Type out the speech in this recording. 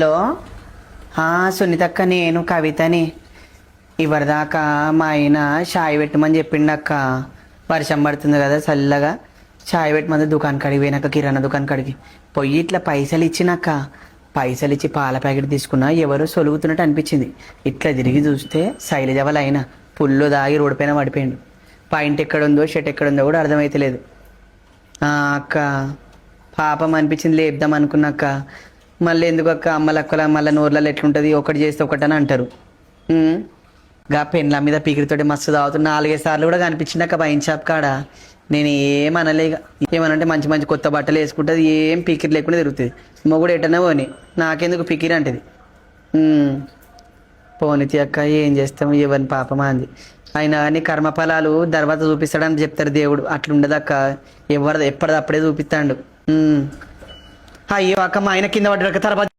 Hello. సునీతక్క, నేను కవితని. ఇవరిదాకా మా ఆయన చాయ్ పెట్టమని చెప్పిండక్క. వర్షం పడుతుంది కదా చల్లగా, చాయ్ పెట్టమని దుకాణం కాడికి పోయినాక, కిరాణా దుకాణం కాడికి పోయి ఇట్లా పైసలు ఇచ్చినాక, పైసలు ఇచ్చి పాల ప్యాకెట్ తీసుకున్నా, ఎవరో సొలుగుతున్నట్టు అనిపించింది. ఇట్లా తిరిగి చూస్తే శైలజ వాళ్ళ ఆయన పుల్లు దాగి రోడ్డు పైన పడిపోయిండు. పాయింట్ ఎక్కడుందో షర్ట్ ఎక్కడుందో కూడా అర్థమైతలేదు. అక్క పాపం అనిపించింది, లేపుదాం అనుకున్నాక మళ్ళీ ఎందుకు అక్క, అమ్మలక్కల మళ్ళీ నోర్లలో ఎట్లుంటుంది, ఒకటి చేస్తే ఒకటని అంటారు. గా పెన్ల మీద పీకిరితోటి మస్తు తాగుతున్నా. 4-5 సార్లు కూడా కనిపించింది అక్క వైన్ షాప్ కాడ. నేను ఏమనలేక, ఏమనంటే మంచి మంచి కొత్త బట్టలు వేసుకుంటుంది, ఏం పీకిరి లేకుండా తిరుగుతుంది. మొగుడు ఎటన్నా పోని, నాకెందుకు పీకిరి అంటది. పోనీతి అక్క, ఏం చేస్తాం, ఎవరిని పాపమా అంది. అయినా కానీ కర్మఫలాలు తర్వాత చూపిస్తాడని చెప్తారు దేవుడు. అట్లుండదు అక్క, ఎప్పటిదప్పుడే చూపిస్తాడు. అయ్యో అక్క, మా ఆయన కింద పడ్డాక తర్వాత